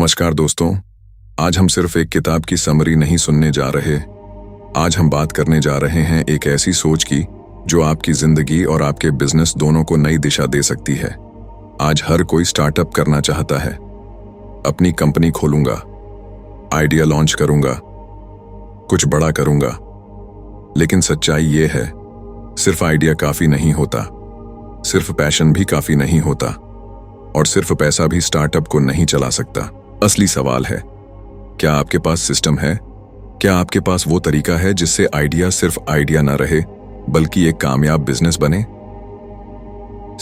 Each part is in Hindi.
नमस्कार दोस्तों, आज हम सिर्फ एक किताब की समरी नहीं सुनने जा रहे। आज हम बात करने जा रहे हैं एक ऐसी सोच की जो आपकी जिंदगी और आपके बिजनेस दोनों को नई दिशा दे सकती है। आज हर कोई स्टार्टअप करना चाहता है। अपनी कंपनी खोलूंगा, आइडिया लॉन्च करूंगा, कुछ बड़ा करूंगा। लेकिन सच्चाई ये है, सिर्फ आइडिया काफी नहीं होता, सिर्फ पैशन भी काफी नहीं होता, और सिर्फ पैसा भी स्टार्टअप को नहीं चला सकता। असली सवाल है, क्या आपके पास सिस्टम है? क्या आपके पास वो तरीका है जिससे आइडिया सिर्फ आइडिया ना रहे बल्कि एक कामयाब बिजनेस बने?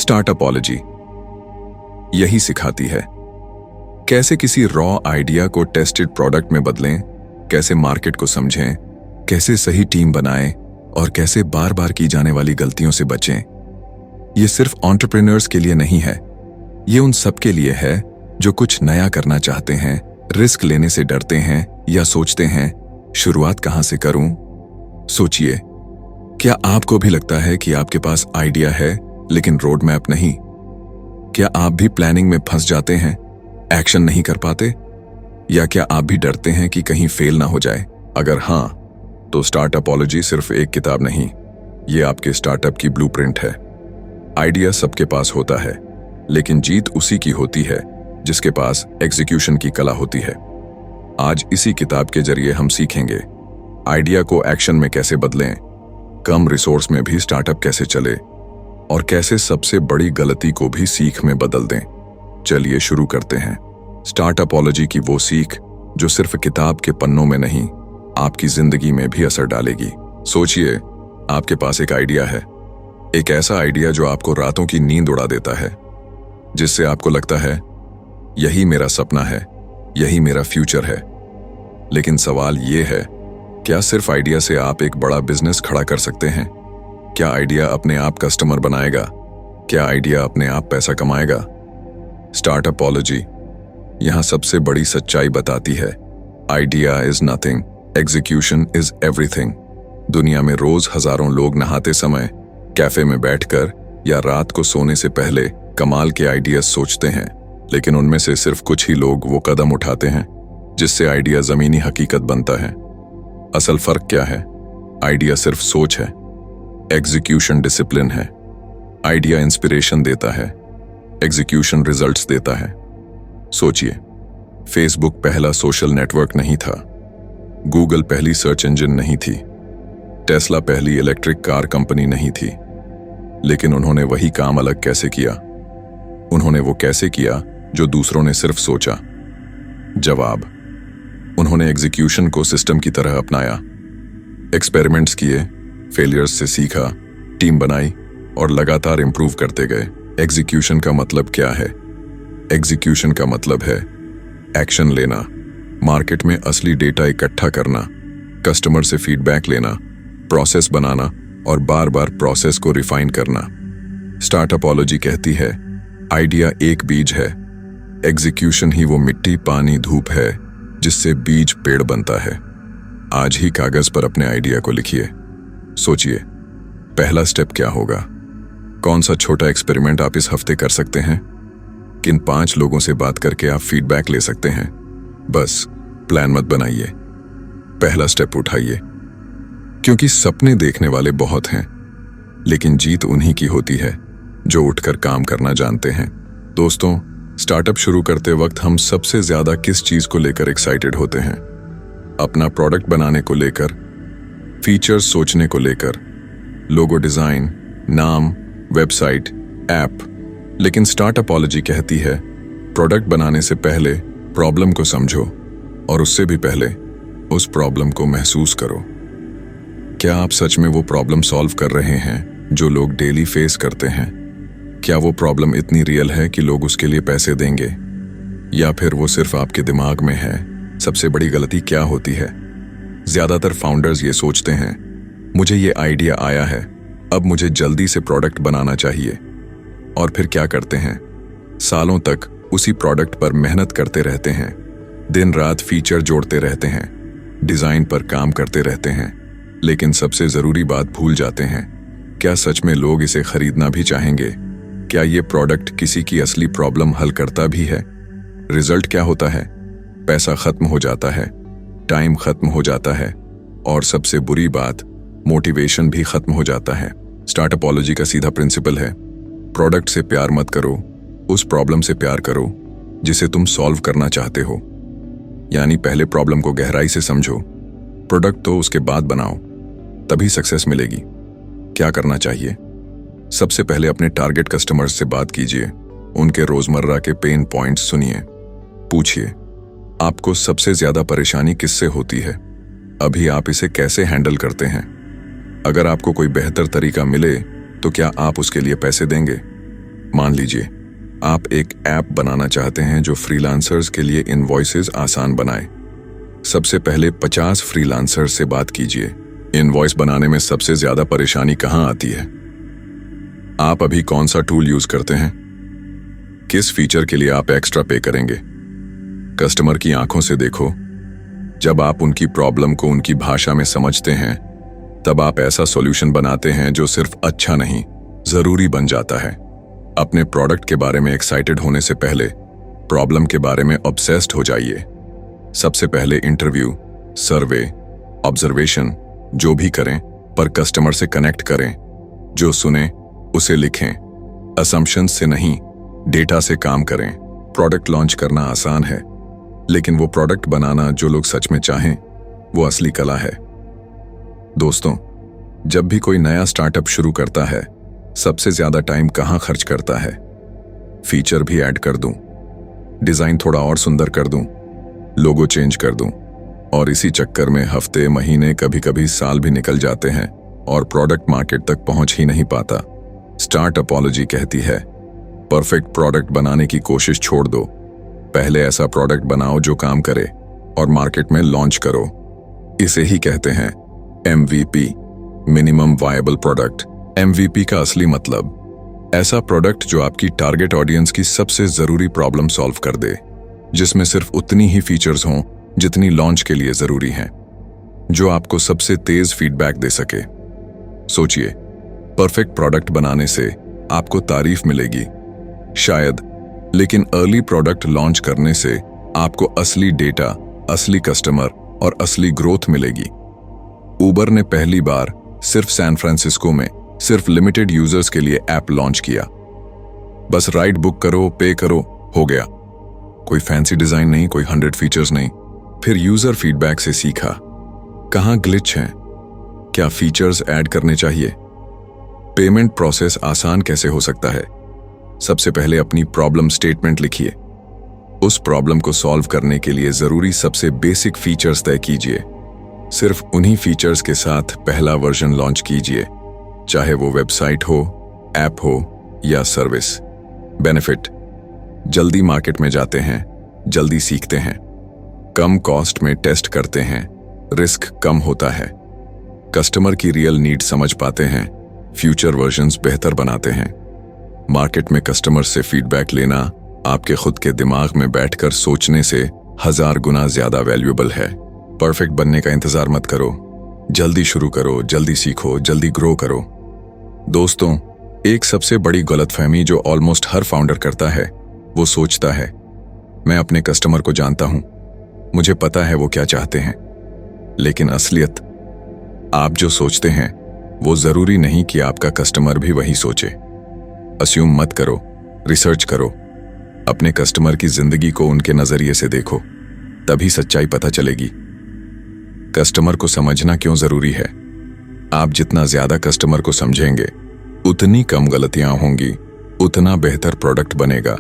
स्टार्टअपॉलॉजी यही सिखाती है। कैसे किसी रॉ आइडिया को टेस्टेड प्रोडक्ट में बदलें, कैसे मार्केट को समझें, कैसे सही टीम बनाएं और कैसे बार बार की जाने वाली गलतियों से बचें। ये सिर्फ एंटरप्रेन्योर्स के लिए नहीं है, ये उन सब के लिए है जो कुछ नया करना चाहते हैं, रिस्क लेने से डरते हैं या सोचते हैं शुरुआत कहां से करूं। सोचिए, क्या आपको भी लगता है कि आपके पास आइडिया है लेकिन रोड मैप नहीं? क्या आप भी प्लानिंग में फंस जाते हैं, एक्शन नहीं कर पाते? या क्या आप भी डरते हैं कि कहीं फेल ना हो जाए? अगर हां, तो स्टार्टअपॉलॉजी सिर्फ एक किताब नहीं, ये आपके स्टार्टअप की ब्लूप्रिंट है। आइडिया सबके पास होता है, लेकिन जीत उसी की होती है जिसके पास एग्जीक्यूशन की कला होती है। आज इसी किताब के जरिए हम सीखेंगे आइडिया को एक्शन में कैसे बदलें, कम रिसोर्स में भी स्टार्टअप कैसे चले, और कैसे सबसे बड़ी गलती को भी सीख में बदल दें। चलिए शुरू करते हैं। स्टार्टअपॉलॉजी की वो सीख जो सिर्फ किताब के पन्नों में नहीं, आपकी जिंदगी में भी असर डालेगी। सोचिए, आपके पास एक आइडिया है, एक ऐसा आइडिया जो आपको रातों की नींद उड़ा देता है, जिससे आपको लगता है यही मेरा सपना है, यही मेरा फ्यूचर है। लेकिन सवाल ये है, क्या सिर्फ आइडिया से आप एक बड़ा बिजनेस खड़ा कर सकते हैं? क्या आइडिया अपने आप कस्टमर बनाएगा? क्या आइडिया अपने आप पैसा कमाएगा? स्टार्टअपॉलॉजी यहां सबसे बड़ी सच्चाई बताती है, idea is nothing, execution is everything. दुनिया में रोज हजारों लोग नहाते समय, कैफे में बैठकर या रात को सोने से पहले कमाल के आइडियाज सोचते हैं, लेकिन उनमें से सिर्फ कुछ ही लोग वो कदम उठाते हैं जिससे आइडिया जमीनी हकीकत बनता है। असल फर्क क्या है? आइडिया सिर्फ सोच है, एग्जीक्यूशन डिसिप्लिन है। आइडिया इंस्पिरेशन देता है, एग्जीक्यूशन रिजल्ट्स देता है। सोचिए, फेसबुक पहला सोशल नेटवर्क नहीं था, गूगल पहली सर्च इंजन नहीं थी, टेस्ला पहली इलेक्ट्रिक कार कंपनी नहीं थी, लेकिन उन्होंने वही काम अलग कैसे किया? उन्होंने वो कैसे किया जो दूसरों ने सिर्फ सोचा? जवाब, उन्होंने एग्जीक्यूशन को सिस्टम की तरह अपनाया। एक्सपेरिमेंट्स किए, फेलियर्स से सीखा, टीम बनाई और लगातार इंप्रूव करते गए। एग्जीक्यूशन का मतलब क्या है? एग्जीक्यूशन का मतलब है एक्शन लेना, मार्केट में असली डेटा इकट्ठा करना, कस्टमर से फीडबैक लेना, प्रोसेस बनाना और बार बार प्रोसेस को रिफाइन करना। स्टार्टअपॉलॉजी कहती है, आइडिया एक बीज है, एग्जीक्यूशन ही वो मिट्टी, पानी, धूप है जिससे बीज पेड़ बनता है। आज ही कागज पर अपने आइडिया को लिखिए। सोचिए, पहला स्टेप क्या होगा? कौन सा छोटा एक्सपेरिमेंट आप इस हफ्ते कर सकते हैं? किन 5 लोगों से बात करके आप फीडबैक ले सकते हैं? बस प्लान मत बनाइए, पहला स्टेप उठाइए। क्योंकि सपने देखने वाले बहुत हैं, लेकिन जीत उन्हीं की होती है जो उठकर काम करना जानते हैं। दोस्तों, स्टार्टअप शुरू करते वक्त हम सबसे ज्यादा किस चीज को लेकर एक्साइटेड होते हैं? अपना प्रोडक्ट बनाने को लेकर, फीचर्स सोचने को लेकर, लोगो डिजाइन, नाम, वेबसाइट, ऐप। लेकिन स्टार्टअपॉलॉजी कहती है, प्रोडक्ट बनाने से पहले प्रॉब्लम को समझो और उससे भी पहले उस प्रॉब्लम को महसूस करो। क्या आप सच में वो प्रॉब्लम सॉल्व कर रहे हैं जो लोग डेली फेस करते हैं? क्या वो प्रॉब्लम इतनी रियल है कि लोग उसके लिए पैसे देंगे, या फिर वो सिर्फ आपके दिमाग में है? सबसे बड़ी गलती क्या होती है? ज्यादातर फाउंडर्स ये सोचते हैं, मुझे ये आइडिया आया है, अब मुझे जल्दी से प्रोडक्ट बनाना चाहिए। और फिर क्या करते हैं? सालों तक उसी प्रोडक्ट पर मेहनत करते रहते हैं, दिन रात फीचर जोड़ते रहते हैं, डिजाइन पर काम करते रहते हैं, लेकिन सबसे जरूरी बात भूल जाते हैं, क्या सच में लोग इसे खरीदना भी चाहेंगे? क्या ये प्रोडक्ट किसी की असली प्रॉब्लम हल करता भी है? रिजल्ट क्या होता है? पैसा खत्म हो जाता है, टाइम खत्म हो जाता है और सबसे बुरी बात, मोटिवेशन भी खत्म हो जाता है। स्टार्टअपॉलॉजी का सीधा प्रिंसिपल है, प्रोडक्ट से प्यार मत करो, उस प्रॉब्लम से प्यार करो जिसे तुम सॉल्व करना चाहते हो। यानी पहले प्रॉब्लम को गहराई से समझो, प्रोडक्ट तो उसके बाद बनाओ, तभी सक्सेस मिलेगी। क्या करना चाहिए? सबसे पहले अपने टारगेट कस्टमर्स से बात कीजिए, उनके रोजमर्रा के पेन पॉइंट्स सुनिए, पूछिए आपको सबसे ज्यादा परेशानी किससे होती है, अभी आप इसे कैसे हैंडल करते हैं। अगर आपको कोई बेहतर तरीका मिले तो क्या आप उसके लिए पैसे देंगे? मान लीजिए आप एक ऐप बनाना चाहते हैं जो फ्रीलांसर्स के लिए इनवॉइसेस आसान बनाए। सबसे पहले 50 फ्रीलांसर्स से बात कीजिए। इनवॉइस बनाने में सबसे ज्यादा परेशानी कहां आती है? आप अभी कौन सा टूल यूज करते हैं? किस फीचर के लिए आप एक्स्ट्रा पे करेंगे? कस्टमर की आंखों से देखो। जब आप उनकी प्रॉब्लम को उनकी भाषा में समझते हैं, तब आप ऐसा सॉल्यूशन बनाते हैं जो सिर्फ अच्छा नहीं, जरूरी बन जाता है। अपने प्रोडक्ट के बारे में एक्साइटेड होने से पहले प्रॉब्लम के बारे में ऑब्सेस्ड हो जाइए। सबसे पहले इंटरव्यू, सर्वे, ऑब्जर्वेशन जो भी करें, पर कस्टमर से कनेक्ट करें। जो सुने उसे लिखें। असम्पशंस से नहीं, डेटा से काम करें। प्रोडक्ट लॉन्च करना आसान है, लेकिन वो प्रोडक्ट बनाना जो लोग सच में चाहें, वो असली कला है। दोस्तों, जब भी कोई नया स्टार्टअप शुरू करता है, सबसे ज्यादा टाइम कहां खर्च करता है? फीचर भी ऐड कर दूं, डिजाइन थोड़ा और सुंदर कर दूं, लोगो चेंज कर दूं, और इसी चक्कर में हफ्ते, महीने, कभी कभी साल भी निकल जाते हैं और प्रोडक्ट मार्केट तक पहुंच ही नहीं पाता। स्टार्टअपॉलॉजी कहती है, परफेक्ट प्रोडक्ट बनाने की कोशिश छोड़ दो, पहले ऐसा प्रोडक्ट बनाओ जो काम करे और मार्केट में लॉन्च करो। इसे ही कहते हैं MVP, minimum viable product. MVP का असली मतलब ऐसा प्रोडक्ट जो आपकी टारगेट ऑडियंस की सबसे जरूरी प्रॉब्लम सॉल्व कर दे, जिसमें सिर्फ उतनी ही फीचर्स हों जितनी लॉन्च के लिए जरूरी हैं, जो आपको सबसे तेज फीडबैक दे सके। सोचिए, परफेक्ट प्रोडक्ट बनाने से आपको तारीफ मिलेगी शायद, लेकिन अर्ली प्रोडक्ट लॉन्च करने से आपको असली डेटा, असली कस्टमर और असली ग्रोथ मिलेगी। उबर ने पहली बार सिर्फ सैन फ्रांसिस्को में सिर्फ लिमिटेड यूजर्स के लिए ऐप लॉन्च किया। बस राइड बुक करो, पे करो, हो गया। कोई फैंसी डिजाइन नहीं, कोई 100 फीचर्स नहीं। फिर यूजर फीडबैक से सीखा कहां ग्लिच है, क्या फीचर्स ऐड करने चाहिए, पेमेंट प्रोसेस आसान कैसे हो सकता है। सबसे पहले अपनी प्रॉब्लम स्टेटमेंट लिखिए। उस प्रॉब्लम को सॉल्व करने के लिए जरूरी सबसे बेसिक फीचर्स तय कीजिए। सिर्फ उन्हीं फीचर्स के साथ पहला वर्जन लॉन्च कीजिए, चाहे वो वेबसाइट हो, ऐप हो या सर्विस। बेनिफिट, जल्दी मार्केट में जाते हैं, जल्दी सीखते हैं, कम कॉस्ट में टेस्ट करते हैं, रिस्क कम होता है, कस्टमर की रियल नीड समझ पाते हैं, फ्यूचर वर्जन्स बेहतर बनाते हैं। मार्केट में कस्टमर से फीडबैक लेना आपके खुद के दिमाग में बैठकर सोचने से 1000 गुना ज्यादा वैल्यूएबल है। परफेक्ट बनने का इंतजार मत करो, जल्दी शुरू करो, जल्दी सीखो, जल्दी ग्रो करो। दोस्तों, एक सबसे बड़ी गलतफहमी जो ऑलमोस्ट हर फाउंडर करता है, वो सोचता है मैं अपने कस्टमर को जानता हूं, मुझे पता है वो क्या चाहते हैं। लेकिन असलियत, आप जो सोचते हैं वो जरूरी नहीं कि आपका कस्टमर भी वही सोचे। अस्यूम मत करो, रिसर्च करो, अपने कस्टमर की जिंदगी को उनके नजरिए से देखो, तभी सच्चाई पता चलेगी। कस्टमर को समझना क्यों जरूरी है? आप जितना ज्यादा कस्टमर को समझेंगे, उतनी कम गलतियां होंगी, उतना बेहतर प्रोडक्ट बनेगा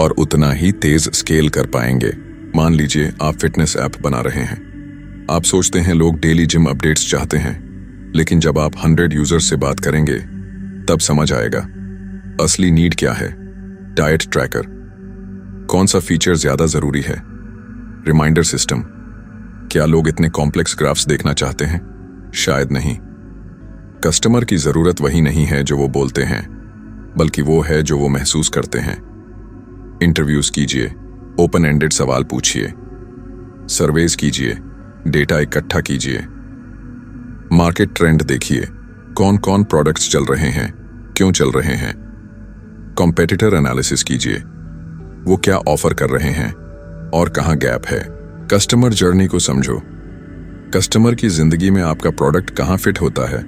और उतना ही तेज स्केल कर पाएंगे। मान लीजिए आप फिटनेस ऐप बना रहे हैं। आप सोचते हैं लोग डेली जिम अपडेट्स चाहते हैं, लेकिन जब आप 100 यूजर्स से बात करेंगे, तब समझ आएगा असली नीड क्या है। डाइट ट्रैकर, कौन सा फीचर ज्यादा जरूरी है? रिमाइंडर सिस्टम, क्या लोग इतने कॉम्प्लेक्स ग्राफ्स देखना चाहते हैं? शायद नहीं। कस्टमर की जरूरत वही नहीं है जो वो बोलते हैं, बल्कि वो है जो वो महसूस करते हैं। इंटरव्यूज कीजिए, ओपन एंडेड सवाल पूछिए, सर्वेज कीजिए, डेटा इकट्ठा कीजिए, मार्केट ट्रेंड देखिए, कौन कौन प्रोडक्ट्स चल रहे हैं, क्यों चल रहे हैं। कॉम्पेटिटर एनालिसिस कीजिए, वो क्या ऑफर कर रहे हैं, और कहाँ गैप है। कस्टमर जर्नी को समझो। कस्टमर की जिंदगी में आपका प्रोडक्ट कहाँ फिट होता है,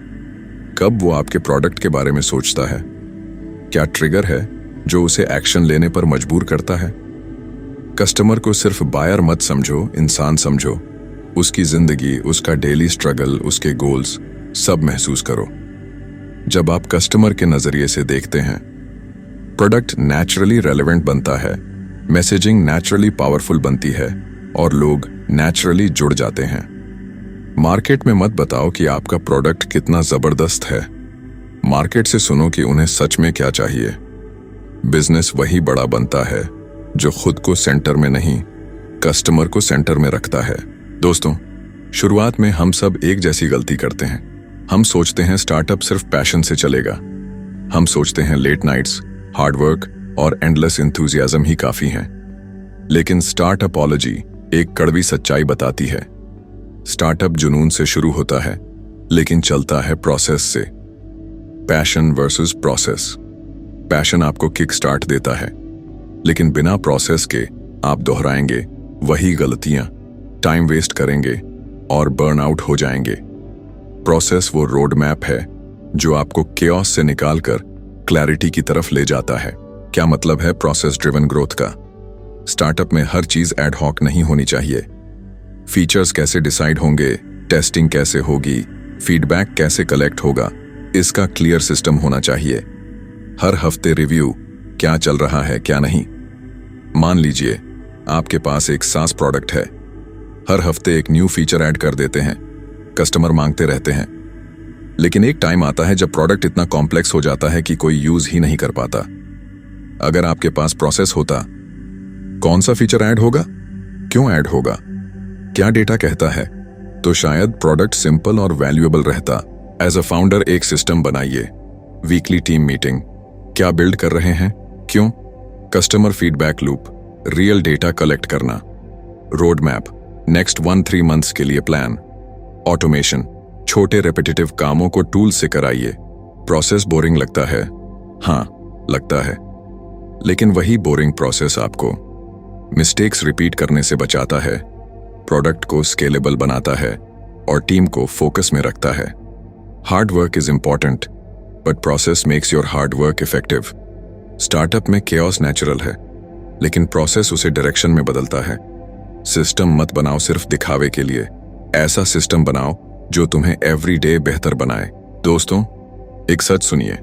कब वो आपके प्रोडक्ट के बारे में सोचता है, क्या ट्रिगर है जो उसे एक्शन लेने पर मजबूर करता है। कस्टमर को सिर्फ बायर मत समझो, इंसान समझो। उसकी जिंदगी, उसका डेली स्ट्रगल, उसके गोल्स सब महसूस करो। जब आप कस्टमर के नजरिए से देखते हैं, प्रोडक्ट नेचुरली रेलेवेंट बनता है, मैसेजिंग नेचुरली पावरफुल बनती है और लोग नेचुरली जुड़ जाते हैं। मार्केट में मत बताओ कि आपका प्रोडक्ट कितना जबरदस्त है, मार्केट से सुनो कि उन्हें सच में क्या चाहिए। बिजनेस वही बड़ा बनता है जो खुद को सेंटर में नहीं, कस्टमर को सेंटर में रखता है। दोस्तों, शुरुआत में हम सब एक जैसी गलती करते हैं। हम सोचते हैं स्टार्टअप सिर्फ पैशन से चलेगा। हम सोचते हैं लेट नाइट्स, हार्डवर्क और एंडलेस एंथुजियाज्म ही काफी हैं। लेकिन स्टार्टअपॉलॉजी एक कड़वी सच्चाई बताती है। स्टार्टअप जुनून से शुरू होता है, लेकिन चलता है प्रोसेस से। Passion versus process. पैशन आपको किक स्टार्ट देता है, लेकिन बिना प्रोसेस के आप दोहराएंगे वही गलतियां, टाइम वेस्ट करेंगे और बर्नआउट हो जाएंगे। प्रोसेस वो रोड मैप है जो आपको केओस से निकालकर क्लैरिटी की तरफ ले जाता है। क्या मतलब है प्रोसेस ड्रिवन ग्रोथ का? स्टार्टअप में हर चीज एड हॉक नहीं होनी चाहिए। फीचर्स कैसे डिसाइड होंगे, टेस्टिंग कैसे होगी, फीडबैक कैसे कलेक्ट होगा, इसका क्लियर सिस्टम होना चाहिए। हर हफ्ते रिव्यू, क्या चल रहा है क्या नहीं। मान लीजिए आपके पास एक सास प्रोडक्ट है, हर हफ्ते एक न्यू फीचर ऐड कर देते हैं, कस्टमर मांगते रहते हैं। लेकिन एक टाइम आता है जब प्रोडक्ट इतना कॉम्प्लेक्स हो जाता है कि कोई यूज ही नहीं कर पाता। अगर आपके पास प्रोसेस होता, कौन सा फीचर ऐड होगा, क्यों ऐड होगा, क्या डेटा कहता है, तो शायद प्रोडक्ट सिंपल और वैल्यूएबल रहता। एज अ फाउंडर एक सिस्टम बनाइए। वीकली टीम मीटिंग, क्या बिल्ड कर रहे हैं, क्यों, customer feedback loop, real data collect करना, रोड मैप, नेक्स्ट 1-3 मंथ्स के लिए प्लान, ऑटोमेशन, छोटे रेपिटेटिव कामों को टूल से कराइए। प्रोसेस बोरिंग लगता है? हाँ, लगता है। लेकिन वही बोरिंग प्रोसेस आपको मिस्टेक्स रिपीट करने से बचाता है, प्रोडक्ट को स्केलेबल बनाता है और टीम को फोकस में रखता है। Hard work is important, but process makes your hard work effective. Startup में केओस नेचुरल है, लेकिन प्रोसेस उसे डायरेक्शन में बदलता है। सिस्टम मत बनाओ सिर्फ दिखावे के लिए, ऐसा सिस्टम बनाओ जो तुम्हें एवरी डे बेहतर बनाए। दोस्तों, एक सच सुनिए,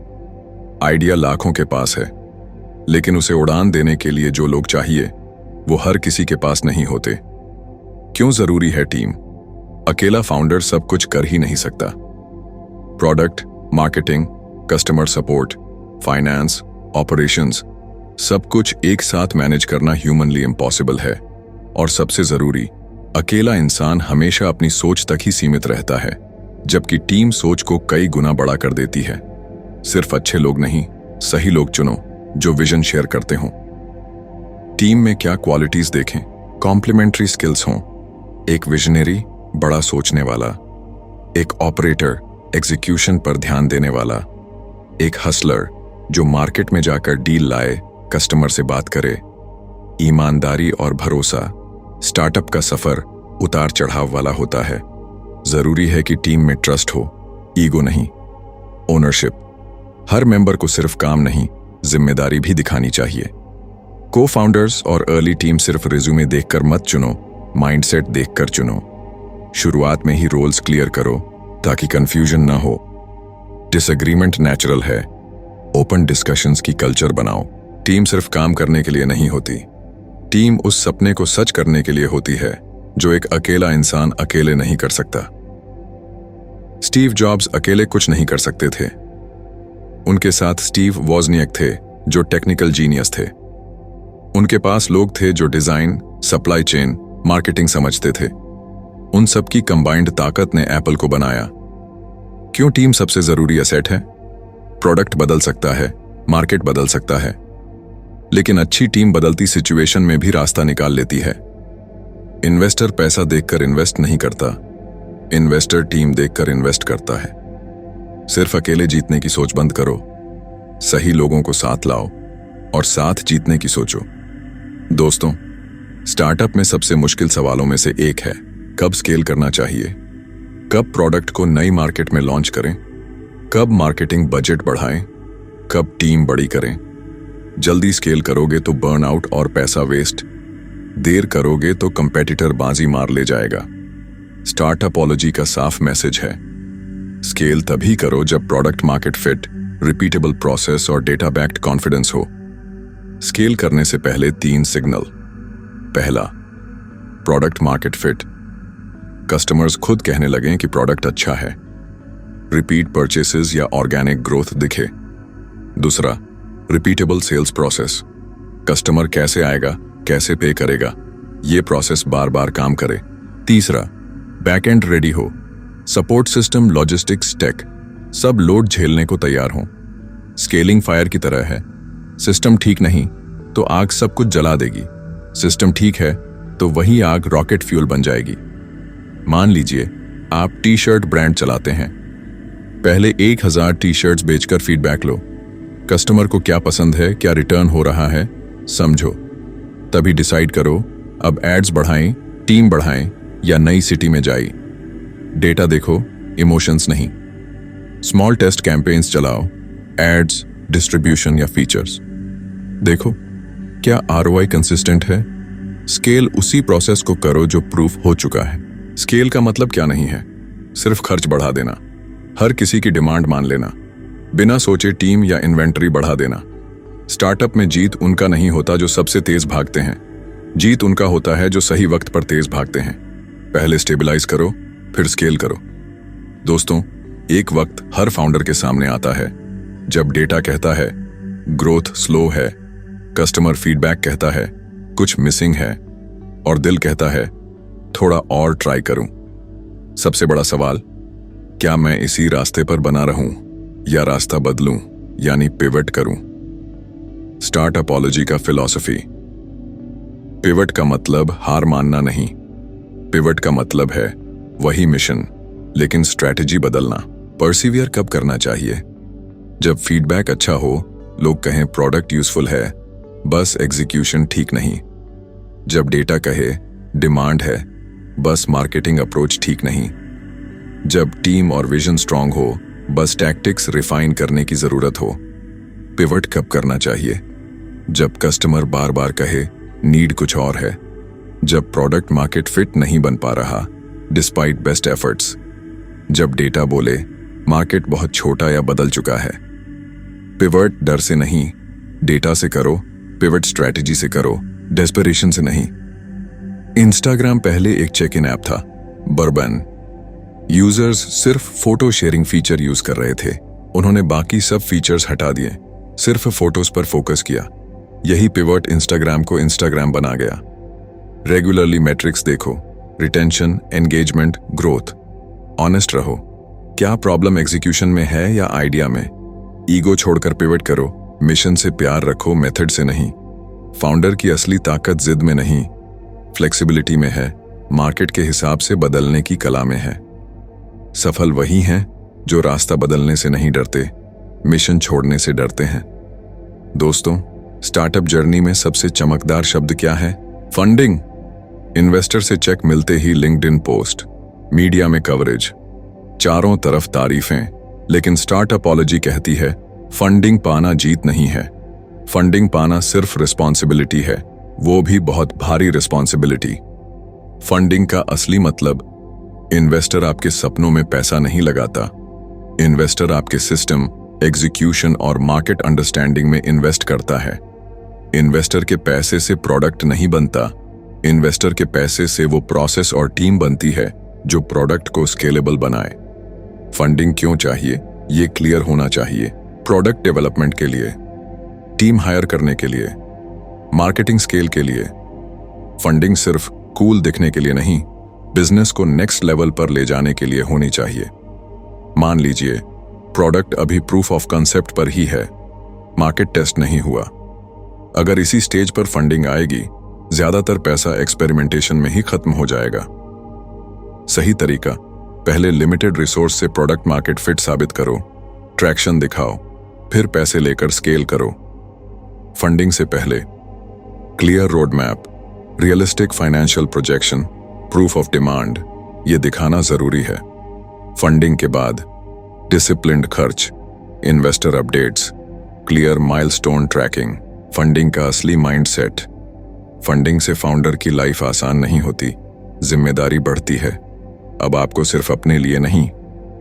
आइडिया लाखों के पास है, लेकिन उसे उड़ान देने के लिए जो लोग चाहिए वो हर किसी के पास नहीं होते। क्यों जरूरी है टीम? अकेला फाउंडर सब कुछ कर ही नहीं सकता। Product, marketing, customer support, finance, operations, सब कुछ एक साथ मैनेज करना ह्यूमनली इम्पॉसिबल है। और सबसे जरूरी, अकेला इंसान हमेशा अपनी सोच तक ही सीमित रहता है, जबकि टीम सोच को कई गुना बड़ा कर देती है। सिर्फ अच्छे लोग नहीं, सही लोग चुनो जो विजन शेयर करते हों। टीम में क्या क्वालिटीज देखें? कॉम्प्लीमेंट्री स्किल्स हों, एक विजनरी, बड़ा सोचने वाला, एक ऑपरेटर, एग्जीक्यूशन पर ध्यान देने वाला, एक हसलर जो मार्केट में जाकर डील लाए, कस्टमर से बात करे, ईमानदारी और भरोसा। स्टार्टअप का सफर उतार चढ़ाव वाला होता है। जरूरी है कि टीम में ट्रस्ट हो, ईगो नहीं। ओनरशिप, हर मेंबर को सिर्फ काम नहीं, जिम्मेदारी भी दिखानी चाहिए। को फाउंडर्स और अर्ली टीम सिर्फ रिज्यूमे देखकर मत चुनो, माइंडसेट देखकर चुनो। शुरुआत में ही रोल्स क्लियर करो ताकि कंफ्यूजन ना हो। डिसएग्रीमेंट नेचुरल है, ओपन डिस्कशंस की कल्चर बनाओ। टीम सिर्फ काम करने के लिए नहीं होती, टीम उस सपने को सच करने के लिए होती है जो एक अकेला इंसान अकेले नहीं कर सकता। स्टीव जॉब्स अकेले कुछ नहीं कर सकते थे। उनके साथ स्टीव वॉजनियक थे जो टेक्निकल जीनियस थे। उनके पास लोग थे जो डिजाइन, सप्लाई चेन, मार्केटिंग समझते थे। उन सब की कंबाइंड ताकत ने एप्पल को बनाया। क्यों टीम सबसे जरूरी एसेट है? प्रोडक्ट बदल सकता है, मार्केट बदल सकता है, लेकिन अच्छी टीम बदलती सिचुएशन में भी रास्ता निकाल लेती है। इन्वेस्टर पैसा देखकर इन्वेस्ट नहीं करता, इन्वेस्टर टीम देखकर इन्वेस्ट करता है। सिर्फ अकेले जीतने की सोच बंद करो, सही लोगों को साथ लाओ और साथ जीतने की सोचो। दोस्तों, स्टार्टअप में सबसे मुश्किल सवालों में से एक है, कब स्केल करना चाहिए, कब प्रोडक्ट को नई मार्केट में लॉन्च करें, कब मार्केटिंग बजट बढ़ाएं, कब टीम बड़ी करें। जल्दी स्केल करोगे तो बर्नआउट और पैसा वेस्ट, देर करोगे तो कंपेटिटर बाजी मार ले जाएगा। स्टार्टअपोलॉजी का साफ मैसेज है, स्केल तभी करो जब product market fit, repeatable process और डेटा बैक्ड कॉन्फिडेंस हो। स्केल करने से पहले 3 सिग्नल। पहला, प्रोडक्ट मार्केट फिट, कस्टमर्स खुद कहने लगें कि प्रोडक्ट अच्छा है, रिपीट परचेसेस या ऑर्गेनिक ग्रोथ दिखे। दूसरा, रिपीटेबल सेल्स प्रोसेस, कस्टमर कैसे आएगा, कैसे पे करेगा, ये प्रोसेस बार बार काम करे। तीसरा, बैक एंड रेडी हो, सपोर्ट सिस्टम, लॉजिस्टिक्स, टेक सब लोड झेलने को तैयार हो। स्केलिंग फायर की तरह है, सिस्टम ठीक नहीं तो आग सब कुछ जला देगी, सिस्टम ठीक है तो वही आग रॉकेट फ्यूल बन जाएगी। मान लीजिए आप टी शर्ट ब्रांड चलाते हैं, पहले 1000 टी शर्ट्स बेचकर फीडबैक लो, कस्टमर को क्या पसंद है, क्या रिटर्न हो रहा है समझो, तभी डिसाइड करो अब एड्स बढ़ाएं, टीम बढ़ाएं या नई सिटी में जाए। डेटा देखो, इमोशंस नहीं। स्मॉल टेस्ट कैंपेन्स चलाओ, एड्स, डिस्ट्रीब्यूशन या फीचर्स, देखो क्या आरओआई कंसिस्टेंट है। स्केल उसी प्रोसेस को करो जो प्रूफ हो चुका है। स्केल का मतलब क्या नहीं है, सिर्फ खर्च बढ़ा देना, हर किसी की डिमांड मान लेना, बिना सोचे टीम या इन्वेंटरी बढ़ा देना। स्टार्टअप में जीत उनका नहीं होता जो सबसे तेज भागते हैं, जीत उनका होता है जो सही वक्त पर तेज भागते हैं। पहले स्टेबलाइज करो, फिर स्केल करो। दोस्तों, एक वक्त हर फाउंडर के सामने आता है जब डेटा कहता है ग्रोथ स्लो है, कस्टमर फीडबैक कहता है कुछ मिसिंग है, और दिल कहता है थोड़ा और ट्राई करूं। सबसे बड़ा सवाल, क्या मैं इसी रास्ते पर बना रहूं या रास्ता बदलूं, यानी पिवट करूं। स्टार्टअपोलॉजी का फिलॉसफी। पिवट का मतलब हार मानना नहीं, पिवट का मतलब है वही मिशन लेकिन स्ट्रैटेजी बदलना। परसिवियर कब करना चाहिए, जब फीडबैक अच्छा हो, लोग कहें प्रोडक्ट यूजफुल है, बस एग्जीक्यूशन ठीक नहीं। जब डेटा कहे डिमांड है, बस मार्केटिंग अप्रोच ठीक नहीं। जब टीम और विजन स्ट्रांग हो, बस टैक्टिक्स रिफाइन करने की जरूरत हो। पिवट कब करना चाहिए, जब कस्टमर बार बार कहे नीड कुछ और है, जब प्रोडक्ट मार्केट फिट नहीं बन पा रहा डिस्पाइट बेस्ट एफर्ट्स, जब डेटा बोले मार्केट बहुत छोटा या बदल चुका है। पिवट डर से नहीं, डेटा से करो, पिवट स्ट्रैटेजी से करो, डेस्परेशन से नहीं। इंस्टाग्राम पहले एक चेक इन ऐप था, बर्बन। यूजर्स सिर्फ फोटो शेयरिंग फीचर यूज कर रहे थे, उन्होंने बाकी सब फीचर्स हटा दिए, सिर्फ फोटोज पर फोकस किया। यही पिवट इंस्टाग्राम को इंस्टाग्राम बना गया। रेगुलरली मैट्रिक्स देखो, रिटेंशन, एंगेजमेंट, ग्रोथ। ऑनेस्ट रहो, क्या प्रॉब्लम एग्जीक्यूशन में है या आइडिया में। ईगो छोड़कर पिवट करो, मिशन से प्यार रखो, मेथड से नहीं। फाउंडर की असली ताकत जिद में नहीं, फ्लेक्सिबिलिटी में है, मार्केट के हिसाब से बदलने की कला में है। सफल वही हैं जो रास्ता बदलने से नहीं डरते, मिशन छोड़ने से डरते हैं। दोस्तों, स्टार्टअप जर्नी में सबसे चमकदार शब्द क्या है? फंडिंग। इन्वेस्टर से चेक मिलते ही लिंक्डइन पोस्ट, मीडिया में कवरेज, चारों तरफ तारीफें। लेकिन स्टार्टअपोलॉजी कहती है फंडिंग पाना जीत नहीं है, फंडिंग पाना सिर्फ रिस्पॉन्सिबिलिटी है, वो भी बहुत भारी रिस्पॉन्सिबिलिटी। फंडिंग का असली मतलब, इन्वेस्टर आपके सपनों में पैसा नहीं लगाता, इन्वेस्टर आपके सिस्टम, एग्जीक्यूशन और मार्केट अंडरस्टैंडिंग में इन्वेस्ट करता है। इन्वेस्टर के पैसे से प्रोडक्ट नहीं बनता, इन्वेस्टर के पैसे से वो प्रोसेस और टीम बनती है जो प्रोडक्ट को स्केलेबल बनाए। फंडिंग क्यों चाहिए, ये क्लियर होना चाहिए। प्रोडक्ट डेवलपमेंट के लिए, टीम हायर करने के लिए, मार्केटिंग स्केल के लिए। फंडिंग सिर्फ कूल दिखने के लिए नहीं, बिजनेस को नेक्स्ट लेवल पर ले जाने के लिए होनी चाहिए। मान लीजिए प्रोडक्ट अभी प्रूफ ऑफ कंसेप्ट पर ही है, मार्केट टेस्ट नहीं हुआ। अगर इसी स्टेज पर फंडिंग आएगी, ज्यादातर पैसा एक्सपेरिमेंटेशन में ही खत्म हो जाएगा। सही तरीका, पहले लिमिटेड रिसोर्स से प्रोडक्ट मार्केट फिट साबित करो, ट्रैक्शन दिखाओ, फिर पैसे लेकर स्केल करो। फंडिंग से पहले clear road map, realistic financial projection, proof of demand, ये दिखाना जरूरी है। फंडिंग के बाद डिसिप्लिन्ड खर्च, investor updates, clear milestone tracking, funding का असली माइंडसेट। फंडिंग से फाउंडर की लाइफ आसान नहीं होती, जिम्मेदारी बढ़ती है। अब आपको सिर्फ अपने लिए नहीं,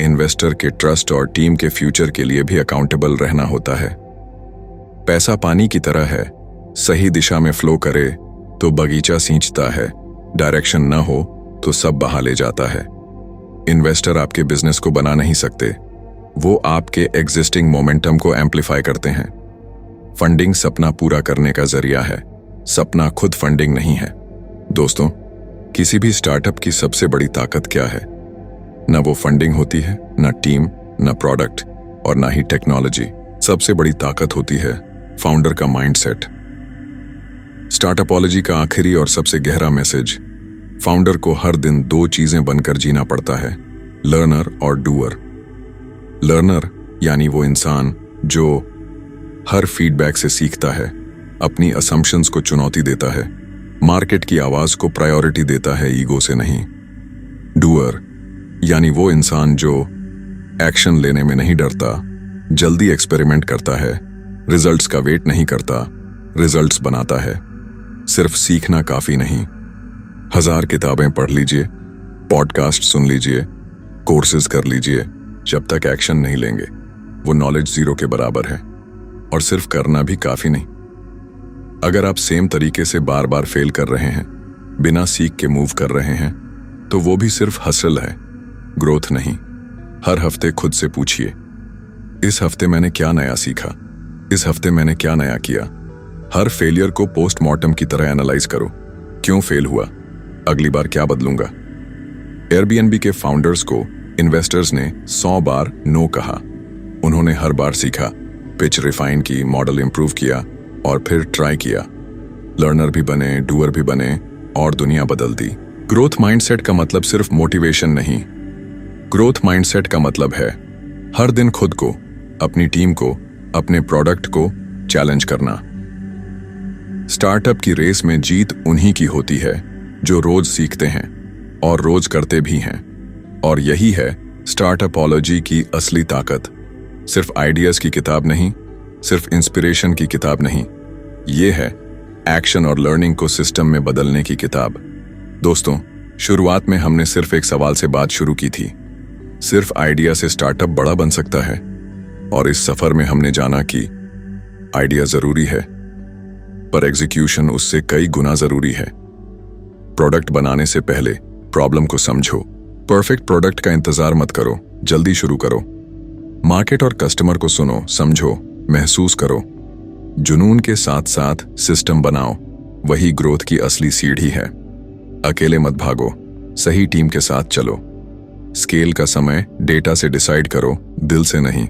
इन्वेस्टर के ट्रस्ट और टीम के फ्यूचर के लिए भी अकाउंटेबल रहना होता है। पैसा पानी की तरह है, सही दिशा में फ्लो करे तो बगीचा सींचता है, डायरेक्शन न हो तो सब बहा ले जाता है। इन्वेस्टर आपके बिजनेस को बना नहीं सकते, वो आपके एग्जिस्टिंग मोमेंटम को एम्पलीफाई करते हैं। फंडिंग सपना पूरा करने का जरिया है, सपना खुद फंडिंग नहीं है। दोस्तों, किसी भी स्टार्टअप की सबसे बड़ी ताकत क्या है? न वो फंडिंग होती है, न टीम, न प्रोडक्ट और न ही टेक्नोलॉजी। सबसे बड़ी ताकत होती है फाउंडर का माइंडसेट। स्टार्टअपोलॉजी का आखिरी और सबसे गहरा मैसेज, फाउंडर को हर दिन दो चीजें बनकर जीना पड़ता है, लर्नर और डूअर। लर्नर यानी वो इंसान जो हर फीडबैक से सीखता है, अपनी असम्पशंस को चुनौती देता है, मार्केट की आवाज को प्रायोरिटी देता है, ईगो से नहीं। डूअर यानी वो इंसान जो एक्शन लेने में नहीं डरता, जल्दी एक्सपेरिमेंट करता है, रिजल्ट्स का वेट नहीं करता, रिजल्ट्स बनाता है। सिर्फ सीखना काफी नहीं, 1000 किताबें पढ़ लीजिए, पॉडकास्ट सुन लीजिए, कोर्सेज कर लीजिए, जब तक एक्शन नहीं लेंगे वो नॉलेज जीरो के बराबर है। और सिर्फ करना भी काफी नहीं। अगर आप सेम तरीके से बार बार फेल कर रहे हैं, बिना सीख के मूव कर रहे हैं, तो वो भी सिर्फ हसल है, ग्रोथ नहीं। हर हफ्ते खुद से पूछिए, इस हफ्ते मैंने क्या नया सीखा, इस हफ्ते मैंने क्या नया किया। हर फेलियर को पोस्टमार्टम की तरह एनालाइज करो, क्यों फेल हुआ, अगली बार क्या बदलूंगा। एयरबीएनबी के फाउंडर्स को इन्वेस्टर्स ने 100 बार नो कहा, उन्होंने हर बार सीखा, पिच रिफाइन की, मॉडल इंप्रूव किया और फिर ट्राई किया। लर्नर भी बने, डूअर भी बने और दुनिया बदल दी। ग्रोथ माइंडसेट का मतलब सिर्फ मोटिवेशन नहीं, ग्रोथ माइंडसेट का मतलब है हर दिन खुद को, अपनी टीम को, अपने प्रोडक्ट को चैलेंज करना। स्टार्टअप की रेस में जीत उन्हीं की होती है जो रोज सीखते हैं और रोज करते भी हैं। और यही है स्टार्टअपोलॉजी की असली ताकत। सिर्फ आइडियाज की किताब नहीं, सिर्फ इंस्पिरेशन की किताब नहीं, ये है एक्शन और लर्निंग को सिस्टम में बदलने की किताब। दोस्तों, शुरुआत में हमने सिर्फ एक सवाल से बात शुरू की थी, सिर्फ आइडिया से स्टार्टअप बड़ा बन सकता है। और इस सफर में हमने जाना कि आइडिया जरूरी है, पर एग्जीक्यूशन उससे कई गुना जरूरी है। प्रोडक्ट बनाने से पहले प्रॉब्लम को समझो। परफेक्ट प्रोडक्ट का इंतजार मत करो, जल्दी शुरू करो। मार्केट और कस्टमर को सुनो, समझो, महसूस करो। जुनून के साथ साथ सिस्टम बनाओ, वही ग्रोथ की असली सीढ़ी है। अकेले मत भागो, सही टीम के साथ चलो। स्केल का समय डेटा से डिसाइड करो, दिल से नहीं।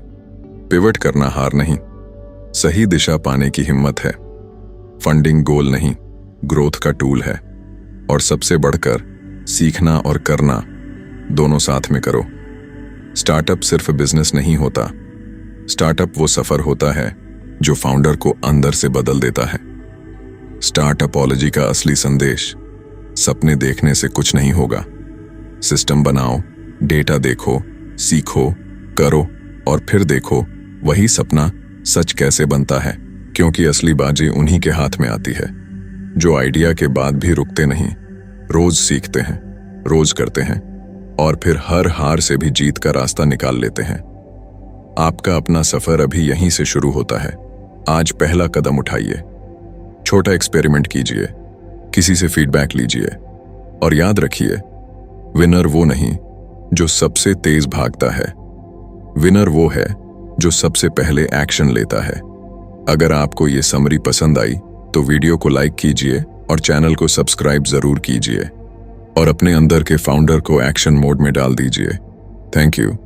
पिवट करना हार नहीं, सही दिशा पाने की हिम्मत है। फंडिंग गोल नहीं, ग्रोथ का टूल है। और सबसे बढ़कर सीखना और करना दोनों साथ में करो। स्टार्टअप सिर्फ बिजनेस नहीं होता, स्टार्टअप वो सफर होता है जो फाउंडर को अंदर से बदल देता है। स्टार्टअपोलॉजी का असली संदेश, सपने देखने से कुछ नहीं होगा। सिस्टम बनाओ, डेटा देखो, सीखो, करो और फिर देखो वही सपना सच कैसे बनता है। क्योंकि असली बाजी उन्हीं के हाथ में आती है जो आइडिया के बाद भी रुकते नहीं, रोज सीखते हैं, रोज करते हैं और फिर हर हार से भी जीत का रास्ता निकाल लेते हैं। आपका अपना सफर अभी यहीं से शुरू होता है। आज पहला कदम उठाइए, छोटा एक्सपेरिमेंट कीजिए, किसी से फीडबैक लीजिए और याद रखिए, विनर वो नहीं जो सबसे तेज भागता है, विनर वो है जो सबसे पहले एक्शन लेता है। अगर आपको ये समरी पसंद आई तो वीडियो को लाइक कीजिए और चैनल को सब्सक्राइब जरूर कीजिए और अपने अंदर के फाउंडर को एक्शन मोड में डाल दीजिए। Thank you.